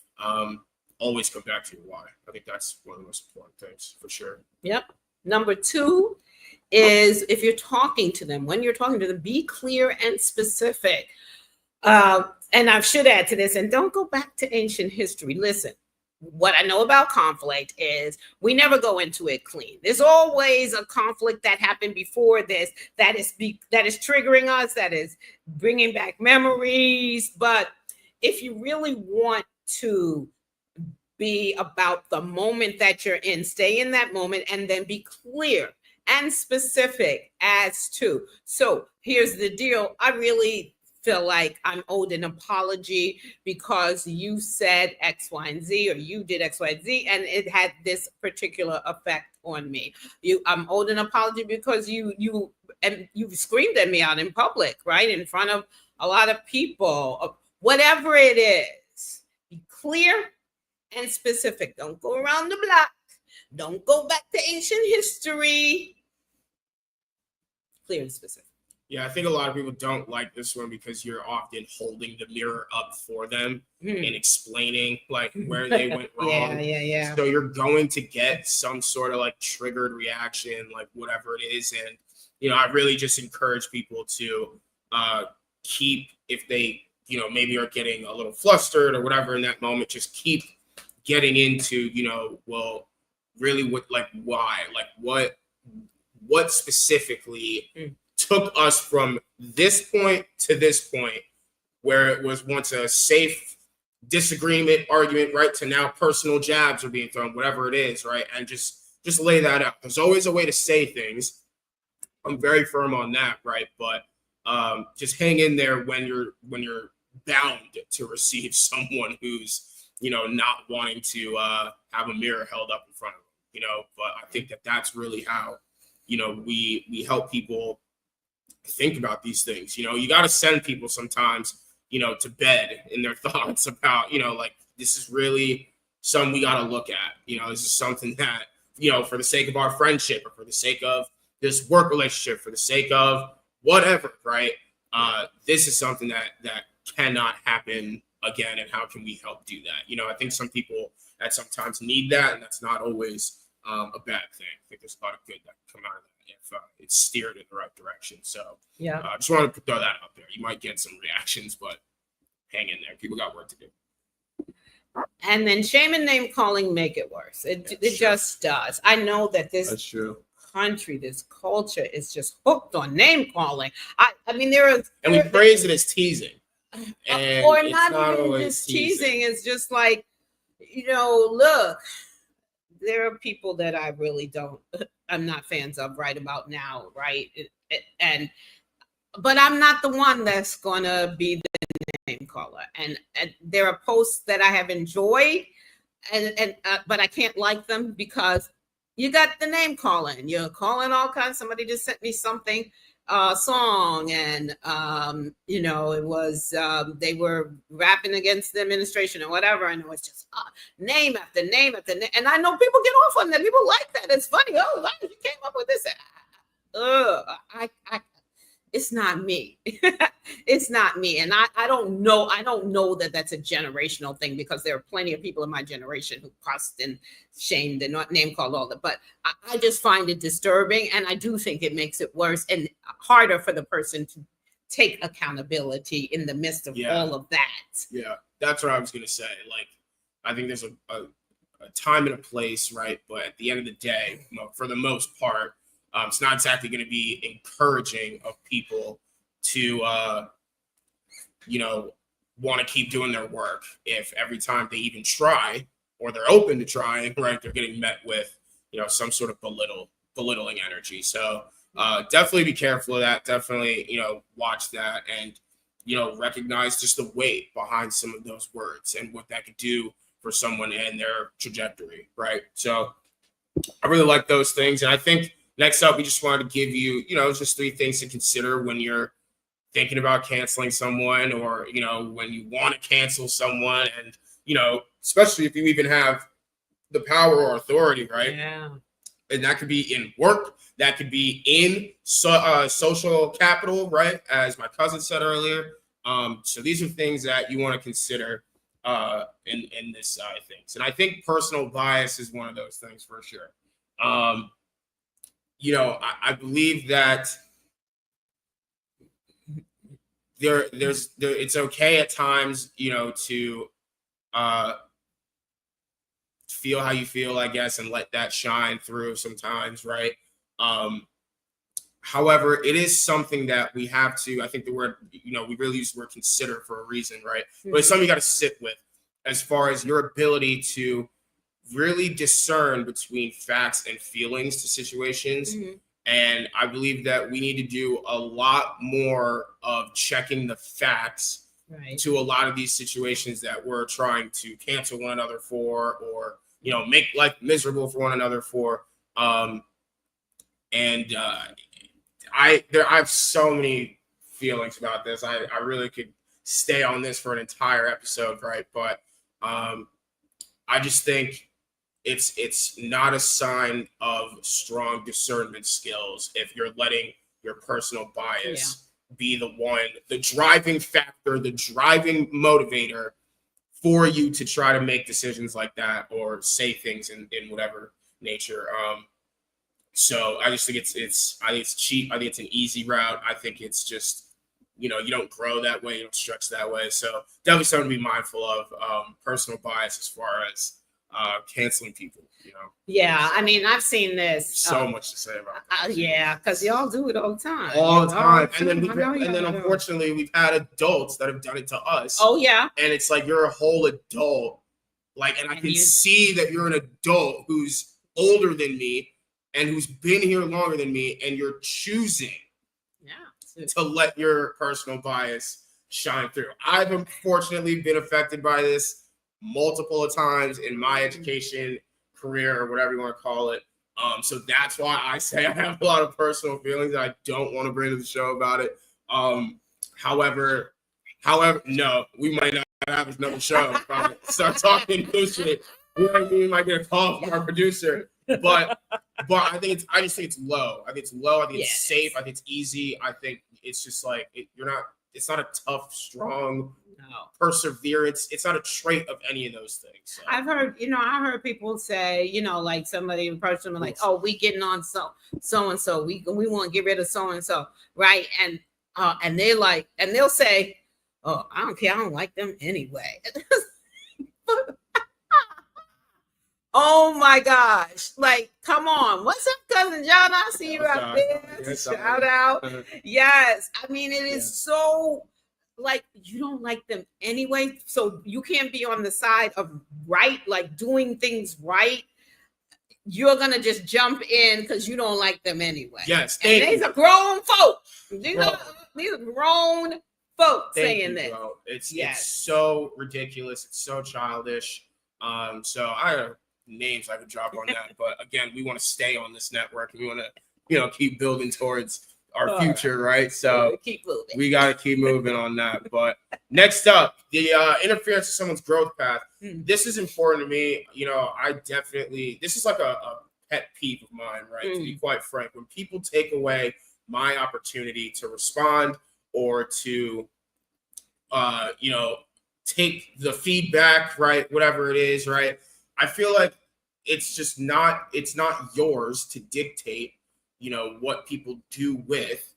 [SPEAKER 4] Always come back to your why. I think that's one of the most important things for sure.
[SPEAKER 2] Yep. Number 2 is, if you're talking to them, when you're talking to them, be clear and specific. And I should add to this, and don't go back to ancient history. Listen, what I know about conflict is we never go into it clean. There's always a conflict that happened before this that is triggering us, that is bringing back memories. But if you really want to be about the moment that you're in, stay in that moment, and then be clear and specific as to. So here's the deal. I really feel like I'm owed an apology because you said X, Y, and Z, or you did X, Y, and Z, and it had this particular effect on me. I'm owed an apology because you screamed at me out in public, right, in front of a lot of people. Whatever it is, be clear and specific. Don't go around the block. Don't go back to ancient history. Clear and specific.
[SPEAKER 4] Yeah, I think a lot of people don't like this one because you're often holding the mirror up for them and explaining like where they went wrong.
[SPEAKER 2] Yeah.
[SPEAKER 4] So you're going to get some sort of like triggered reaction, like whatever it is. And, I really just encourage people to keep, if they, maybe are getting a little flustered or whatever in that moment, just keep getting into, well, really why, what specifically took us from this point to this point where it was once a safe disagreement, argument, right, to now personal jabs are being thrown, whatever it is, right? And just lay that out. There's always a way to say things. I'm very firm on that, right? But just hang in there when you're bound to receive someone who's, not wanting to have a mirror held up in front of them, but I think that's really how, we help people think about these things. You got to send people sometimes, to bed in their thoughts about, like, this is really something we got to look at. This is something that, for the sake of our friendship or for the sake of this work relationship, for the sake of whatever, right? This is something that cannot happen again. And how can we help do that? I think some people that sometimes need that, and that's not always a bad thing. I think there's a lot of good that can come out of that if it's steered in the right direction. So just wanted to throw that out there. You might get some reactions, but hang in there. People got work to do.
[SPEAKER 2] And then shame and name calling make it worse. It just does. I know that
[SPEAKER 4] That's true.
[SPEAKER 2] country, this culture is just hooked on name calling. I mean, we
[SPEAKER 4] praise it as teasing, and
[SPEAKER 2] or
[SPEAKER 4] it's
[SPEAKER 2] not even just teasing. It's just like, look, there are people that I really I'm not fans of right about now, right? But I'm not the one that's gonna be the name caller. And there are posts that I have enjoyed, and but I can't like them because you got the name calling. You're calling all kinds. Somebody just sent me something, song, and it was they were rapping against the administration or whatever, and it was just name after name after name. And I know people get off on that. People like that. It's funny. Oh, wow, you came up with this. It's not me. It's not me. And I don't know that that's a generational thing, because there are plenty of people in my generation who cussed and shamed and not name called all that. But I just find it disturbing. And I do think it makes it worse and harder for the person to take accountability in the midst of all of that.
[SPEAKER 4] Yeah, that's what I was going to say. Like, I think there's a time and a place, right? But at the end of the day, for the most part, it's not exactly going to be encouraging of people to, want to keep doing their work if every time they even try, or they're open to trying, right, they're getting met with, some sort of belittling energy. So definitely be careful of that. Definitely, watch that and, recognize just the weight behind some of those words and what that could do for someone and their trajectory, right? So I really like those things. And I think next up, we just wanted to give you, just 3 things to consider when you're thinking about canceling someone, or, when you want to cancel someone, and, especially if you even have the power or authority, right?
[SPEAKER 2] Yeah.
[SPEAKER 4] And that could be in work, that could be in social capital, right? As my cousin said earlier. So these are things that you want to consider in this side of things. And I think personal bias is one of those things for sure. I believe that it's okay at times, to feel how you feel, I guess, and let that shine through sometimes, right? However, it is something that we have to, I think the word, we really use the word consider for a reason, right? But it's something you got to sit with as far as your ability to really discern between facts and feelings to situations. Mm-hmm. And I believe that we need to do a lot more of checking the facts to a lot of these situations that we're trying to cancel one another for, or, make life miserable for one another for. I have so many feelings about this. I really could stay on this for an entire episode, right? But I just think it's not a sign of strong discernment skills if you're letting your personal bias be the driving factor, the driving motivator for you to try to make decisions like that or say things in whatever nature. So I just think I think it's cheap. I think it's an easy route. I think it's just, you don't grow that way, you don't stretch that way. So definitely something to be mindful of. Personal bias as far as canceling people,
[SPEAKER 2] Yeah, I mean, I've seen this.
[SPEAKER 4] So much to say about that.
[SPEAKER 2] Yeah, because y'all do it all the time.
[SPEAKER 4] All the time. And then unfortunately, we've had adults that have done it to us.
[SPEAKER 2] Oh, yeah.
[SPEAKER 4] And it's like you're a whole adult. And I can see that you're an adult who's older than me and who's been here longer than me, and you're choosing to let your personal bias shine through. I've unfortunately been affected by this multiple times in my education career, or whatever you want to call it. So that's why I say I have a lot of personal feelings that I don't want to bring to the show about it. However, no, we might not have another show. Start talking bullshit. We might get a call from our producer. But I just think it's low. I think it's low. I think it's safe. I think it's easy. I think it's just like it's not a tough, strong perseverance. It's not a trait of any of those things. So.
[SPEAKER 2] I heard people say, like somebody in person, like, oh, we getting on so and so. We want to get rid of so and so, right? And they're like, and they'll say, oh, I don't care. I don't like them anyway. Oh my gosh. Like, come on. What's up, cousin John? I see you out there. Yes, shout out. Yes. I mean, it is so like you don't like them anyway. So you can't be on the side of right, like doing things right. You're gonna just jump in because you don't like them anyway.
[SPEAKER 4] Yes.
[SPEAKER 2] And these are grown folk. These are grown folk saying this. Bro.
[SPEAKER 4] It's so ridiculous. It's so childish. So I names I could drop on that, but again, we want to stay on this network and we want to keep building towards our future, right? So
[SPEAKER 2] keep moving.
[SPEAKER 4] We got to keep moving on that. But next up, the interference in someone's growth path. This is important to me. This is like a pet peeve of mine, right? To be quite frank, when people take away my opportunity to respond or to take the feedback, right? Whatever it is, right? I feel like it's not yours to dictate, what people do with,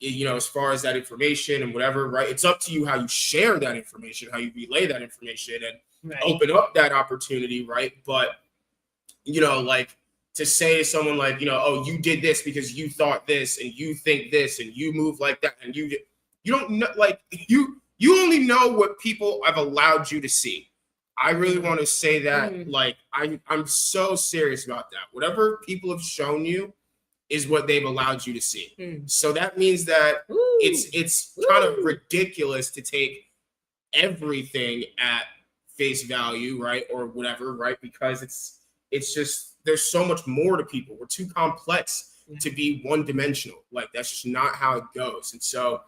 [SPEAKER 4] as far as that information and whatever, right? It's up to you how you share that information, how you relay that information and open up that opportunity, right? But, like to say to someone like, oh, you did this because you thought this and you think this and you move like that and you don't know, like you only know what people have allowed you to see. I really want to say that, like, I'm so serious about that. Whatever people have shown you is what they've allowed you to see. So that means that it's kind of ridiculous to take everything at face value, right? Or whatever, right? Because it's just, there's so much more to people. We're too complex to be one-dimensional. Like, that's just not how it goes. And so,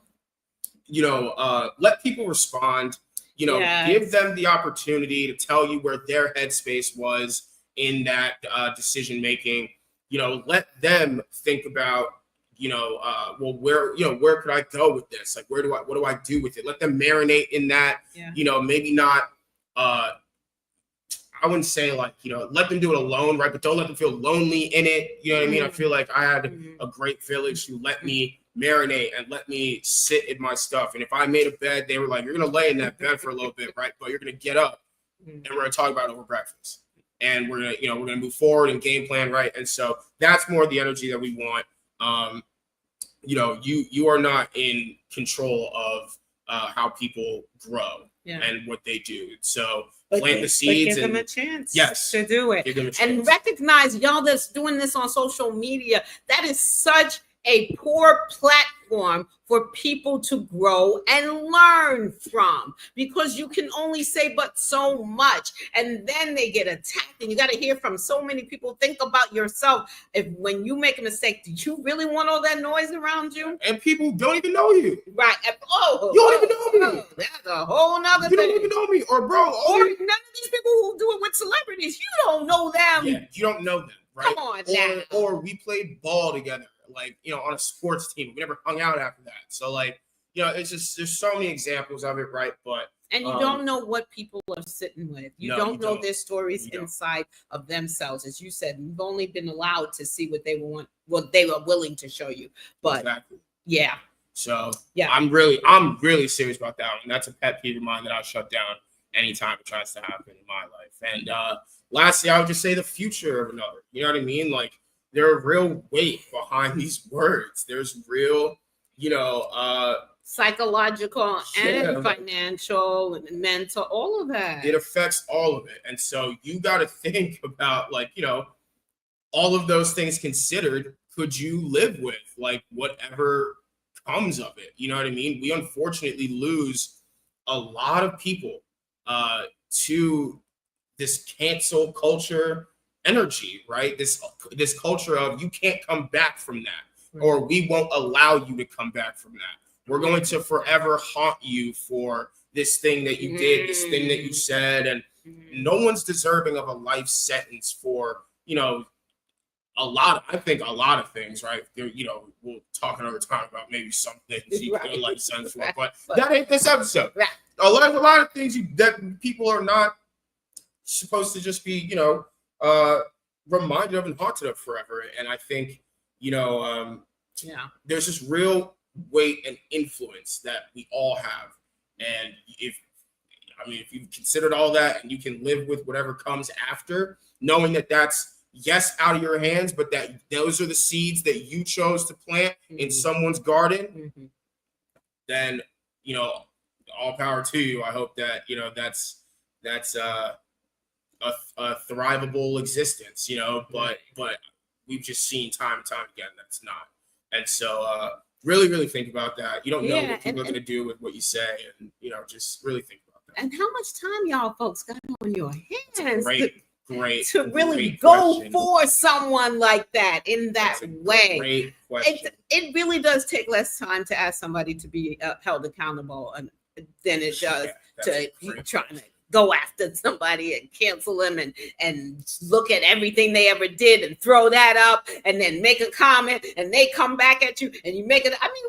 [SPEAKER 4] let people respond. Give them the opportunity to tell you where their headspace was in that decision making. Let them think about, where could I go with this? Like, what do I do with it? Let them marinate in that. Maybe not. I wouldn't say like, let them do it alone, right? But don't let them feel lonely in it. You know what I mean? I feel like I had a great village who let me marinate and let me sit in my stuff. And if I made a bed, they were like, you're going to lay in that bed for a little bit, right? But you're going to get up and we're going to talk about it over breakfast. And we're going to move forward and game plan, right? And so that's more the energy that we want. You are not in control of how people grow and what they do. So plant the seeds
[SPEAKER 2] and give them a chance to do it. And recognize y'all that's doing this on social media. That is such a poor platform for people to grow and learn from, because you can only say but so much, and then they get attacked, and you got to hear from so many people. Think about yourself. When you make a mistake, do you really want all that noise around you?
[SPEAKER 4] And people don't even know you,
[SPEAKER 2] right?
[SPEAKER 4] You don't even know me.
[SPEAKER 2] That's a whole nother
[SPEAKER 4] thing.
[SPEAKER 2] You
[SPEAKER 4] don't even know me, or bro,
[SPEAKER 2] or none of these people who do it with celebrities, you don't know them.
[SPEAKER 4] Yeah, you don't know them, right?
[SPEAKER 2] Come on now.
[SPEAKER 4] Or we played ball together. like, on a sports team. We never hung out after that. So like, it's just, there's so many examples of it, right? But
[SPEAKER 2] and you don't know what people are sitting with. You don't know their stories inside of themselves. As you said, you've only been allowed to see what they were willing to show you. But
[SPEAKER 4] exactly.
[SPEAKER 2] Yeah.
[SPEAKER 4] So yeah, I'm really serious about that one. That's a pet peeve of mine that I'll shut down anytime it tries to happen in my life. And lastly, I would just say the future of another. You know what I mean? Like, there's real weight behind these words. There's real,
[SPEAKER 2] psychological and financial and mental, all of that.
[SPEAKER 4] It affects all of it. And so you got to think about, like, all of those things considered, could you live with, like, whatever comes of it? You know what I mean? We unfortunately lose a lot of people to this cancel culture energy, right? This culture of you can't come back from that, or we won't allow you to come back from that. We're going to forever haunt you for this thing that you did, this thing that you said, and no one's deserving of a life sentence for, a lot of things, right? We'll talk another time about maybe some things you get a life sentence for, but that ain't this episode. Right. A lot of things that people are not supposed to just be, reminded of and haunted of forever. And I think, there's this real weight and influence that we all have. And if you've considered all that and you can live with whatever comes after, knowing that that's, yes, out of your hands, but that those are the seeds that you chose to plant in someone's garden, then, all power to you. I hope that, that's a thrivable existence, but we've just seen time and time again that's not. And so really, really think about that. You don't know what people are going to do with what you say, and, just really think about that.
[SPEAKER 2] And how much time y'all folks got on your hands
[SPEAKER 4] great
[SPEAKER 2] to really go for someone like that in that way?
[SPEAKER 4] Great question.
[SPEAKER 2] It really does take less time to ask somebody to be held accountable than it does to trying to go after somebody and cancel them and look at everything they ever did and throw that up and then make a comment and they come back at you and you make it. I mean,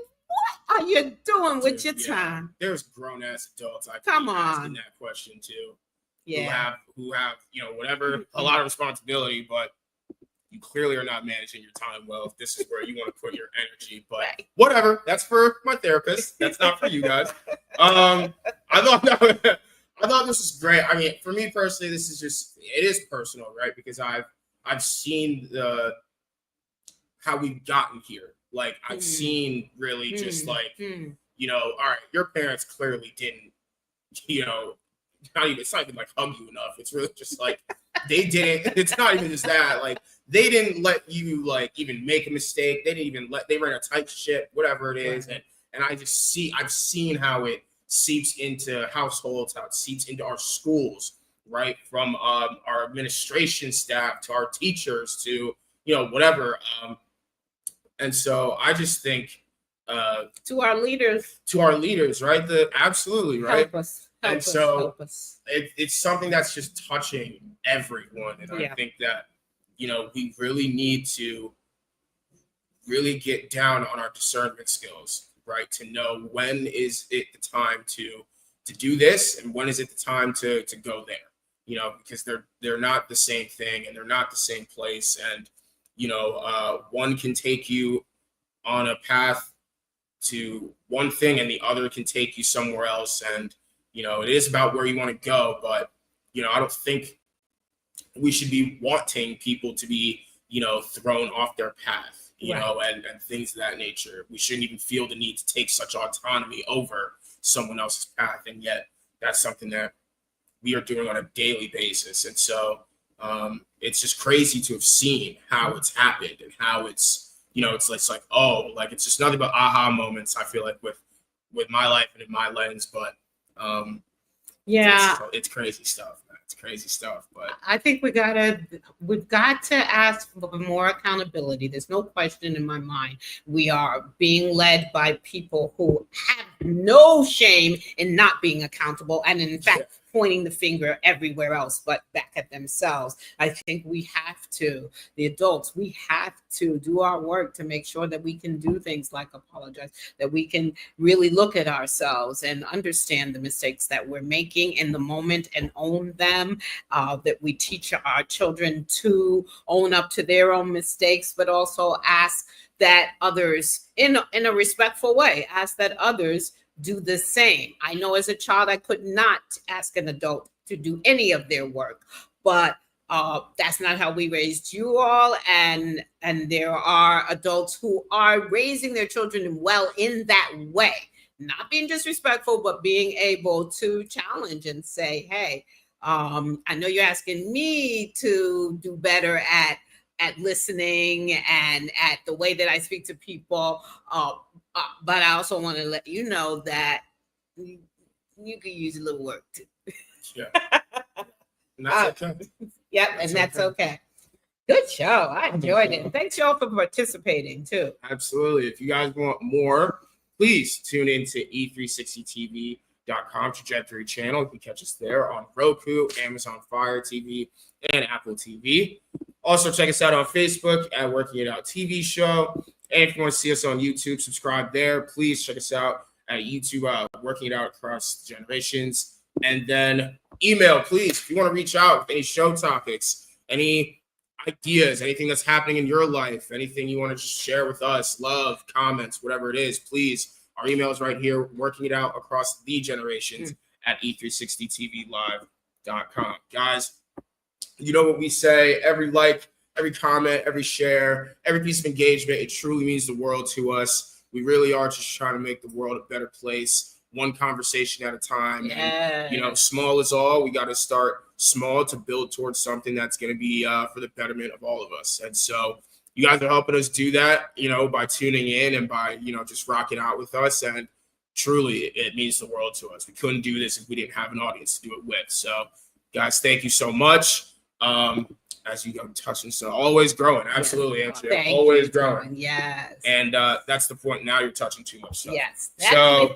[SPEAKER 2] what are you doing with your time?
[SPEAKER 4] There's grown ass adults asking that question too.
[SPEAKER 2] Yeah.
[SPEAKER 4] Who have whatever, a lot of responsibility, but you clearly are not managing your time well if this is where you want to put your energy. But whatever, that's for my therapist. That's not for you guys. I thought this was great. I mean, for me personally, it is personal, right? Because I've seen how we've gotten here. Like, I've seen really just like, all right, your parents clearly didn't, it's not even like hug you enough. It's really just like they didn't. It's not even just that. Like, they didn't let you like even make a mistake. They didn't even they ran a tight ship, whatever it is. And I've seen how it seeps into households, how it seeps into our schools, right? From our administration staff to our teachers to whatever. And so I just think
[SPEAKER 2] to our leaders,
[SPEAKER 4] right? Absolutely right.
[SPEAKER 2] Help us.
[SPEAKER 4] It's something that's just touching everyone, and I think that we really need to really get down on our discernment skills, right? To know when is it the time to do this, and when is it the time to go there, because they're not the same thing and they're not the same place, and one can take you on a path to one thing and the other can take you somewhere else, and it is about where you want to go, but, I don't think we should be wanting people to be, thrown off their path, and things of that nature. We shouldn't even feel the need to take such autonomy over someone else's path. And yet that's something that we are doing on a daily basis. And so it's just crazy to have seen how it's happened and how it's, it's like, oh, like, it's just nothing but aha moments, I feel like, with my life and in my lens, but it's crazy stuff, man. It's crazy stuff. But
[SPEAKER 2] I think we've got to ask for more accountability. There's no question in my mind. We are being led by people who have no shame in not being accountable, and in fact, pointing the finger everywhere else but back at themselves. I think we have to, the adults, we have to do our work to make sure that we can do things like apologize, that we can really look at ourselves and understand the mistakes that we're making in the moment and own them, that we teach our children to own up to their own mistakes, but also ask that others, in a respectful way, ask that others do the same. I know as a child, I could not ask an adult to do any of their work, but that's not how we raised you all. And there are adults who are raising their children well in that way, not being disrespectful, but being able to challenge and say, hey, I know you're asking me to do better at listening and at the way that I speak to people. But I also want to let you know that you could use a little work too.
[SPEAKER 4] Yeah. And that's okay.
[SPEAKER 2] Yep, and that's okay. Good show. I enjoyed it. Thanks y'all for participating too.
[SPEAKER 4] Absolutely. If you guys want more, please tune in to e360tv.com Trajectory channel. You can catch us there on Roku, Amazon Fire TV, and Apple TV. Also, check us out on Facebook at Working It Out TV Show. And if you want to see us on YouTube, subscribe there. Please check us out at YouTube, Working It Out Across Generations. And then email, please, if you want to reach out with any show topics, any ideas, anything that's happening in your life, anything you want to just share with us, love, comments, whatever it is, please. Our email is right here, Working It Out Across the Generations at e360tvlive.com. Guys, you know what we say, every like, every comment, every share, every piece of engagement, it truly means the world to us. We really are just trying to make the world a better place, one conversation at a time.
[SPEAKER 2] Yeah.
[SPEAKER 4] And, small is all. We got to start small to build towards something that's going to be for the betterment of all of us. And so you guys are helping us do that, by tuning in and by, just rocking out with us. And truly, it means the world to us. We couldn't do this if we didn't have an audience to do it with. So, guys, thank you so much. As you go touching, so always growing. Absolutely, Andrea. Always growing.
[SPEAKER 2] Yes.
[SPEAKER 4] And that's the point. Now you're touching too much stuff.
[SPEAKER 2] Yes.
[SPEAKER 4] So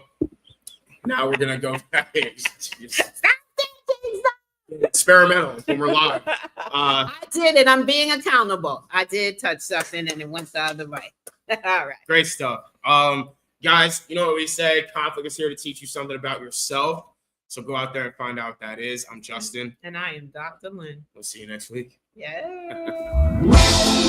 [SPEAKER 4] now we're gonna go back. Experimental when we're live.
[SPEAKER 2] I did it. I'm being accountable. I did touch something and it went the other way. All right.
[SPEAKER 4] Great stuff. Guys, you know what we say? Conflict is here to teach you something about yourself. So go out there and find out what that is. I'm Justin.
[SPEAKER 2] And I am Dr. Lynn.
[SPEAKER 4] We'll see you next week.
[SPEAKER 2] Yeah.